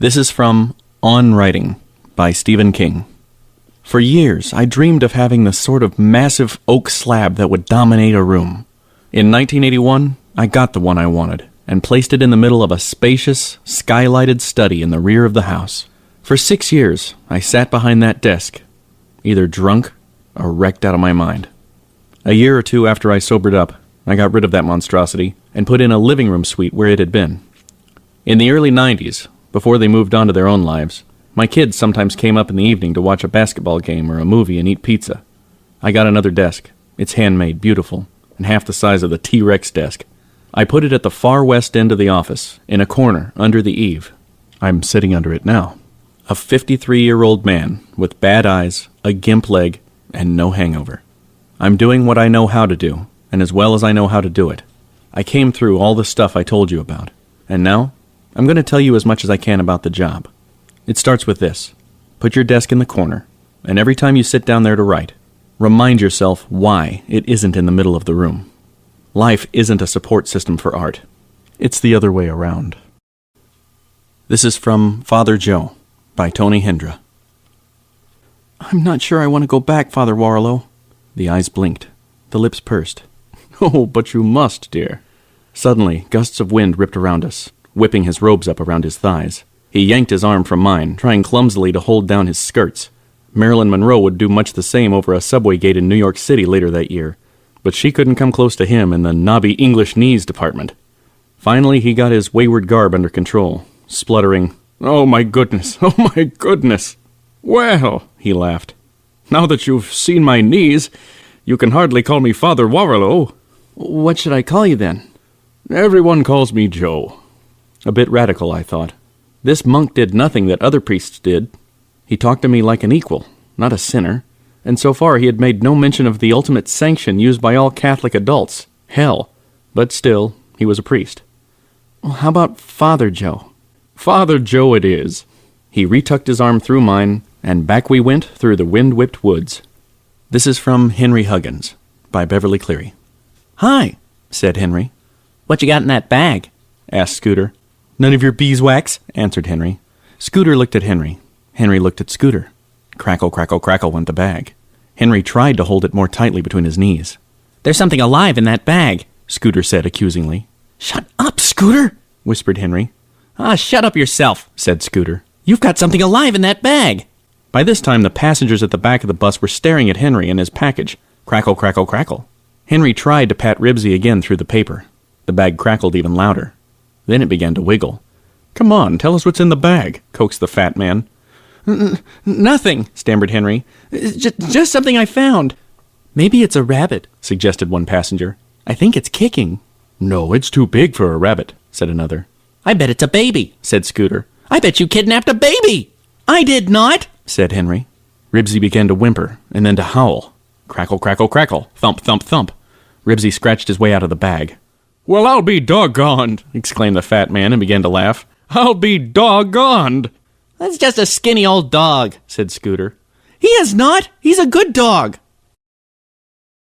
This is from On Writing by Stephen King. For years, I dreamed of having the sort of massive oak slab that would dominate a room. In 1981, I got the one I wanted and placed it in the middle of a spacious, skylighted study in the rear of the house. For 6 years, I sat behind that desk, either drunk or wrecked out of my mind. A year or two after I sobered up, I got rid of that monstrosity and put in a living room suite where it had been. In the early 90s, before they moved on to their own lives, my kids sometimes came up in the evening to watch a basketball game or a movie and eat pizza. I got another desk. It's handmade, beautiful, and half the size of the T-Rex desk. I put it at the far west end of the office, in a corner, under the eave. I'm sitting under it now. A 53-year-old man with bad eyes, a gimp leg, and no hangover. I'm doing what I know how to do, and as well as I know how to do it. I came through all the stuff I told you about, and now I'm going to tell you as much as I can about the job. It starts with this. Put your desk in the corner, and every time you sit down there to write, remind yourself why it isn't in the middle of the room. Life isn't a support system for art. It's the other way around. This is from Father Joe by Tony Hendra. I'm not sure I want to go back, Father Warlow. The eyes blinked. The lips pursed. Oh, but you must, dear. Suddenly, gusts of wind ripped around us, whipping his robes up around his thighs. He yanked his arm from mine, trying clumsily to hold down his skirts. Marilyn Monroe would do much the same over a subway gate in New York City later that year, but she couldn't come close to him in the knobby English knees department. Finally, he got his wayward garb under control, spluttering, "Oh my goodness, oh my goodness." "Well," he laughed, "now that you've seen my knees, you can hardly call me Father Warlow." "What should I call you then?" "Everyone calls me Joe." A bit radical, I thought. This monk did nothing that other priests did. He talked to me like an equal, not a sinner, and so far he had made no mention of the ultimate sanction used by all Catholic adults, hell. But still, he was a priest. Well, how about Father Joe? Father Joe it is. He retucked his arm through mine, and back we went through the wind-whipped woods. This is from Henry Huggins, by Beverly Cleary. "Hi," said Henry. "What you got in that bag?" asked Scooter. "None of your beeswax," answered Henry. Scooter looked at Henry. Henry looked at Scooter. Crackle, crackle, crackle went the bag. Henry tried to hold it more tightly between his knees. "There's something alive in that bag," Scooter said accusingly. "Shut up, Scooter," whispered Henry. "Ah, shut up yourself," said Scooter. "You've got something alive in that bag." By this time, the passengers at the back of the bus were staring at Henry and his package. Crackle, crackle, crackle. Henry tried to pat Ribsy again through the paper. The bag crackled even louder. Then it began to wiggle. "Come on, tell us what's in the bag," coaxed the fat man. "Nothing," stammered Henry. Just something I found." "Maybe it's a rabbit," suggested one passenger. "I think it's kicking." "No, it's too big for a rabbit," said another. "I bet it's a baby," said Scooter. "I bet you kidnapped a baby." "I did not," said Henry. Ribsy began to whimper, and then to howl. Crackle, crackle, crackle. Thump, thump, thump. Ribsy scratched his way out of the bag. "Well, I'll be doggoned," exclaimed the fat man and began to laugh. "I'll be doggoned." "That's just a skinny old dog," said Scooter. "He is not. He's a good dog."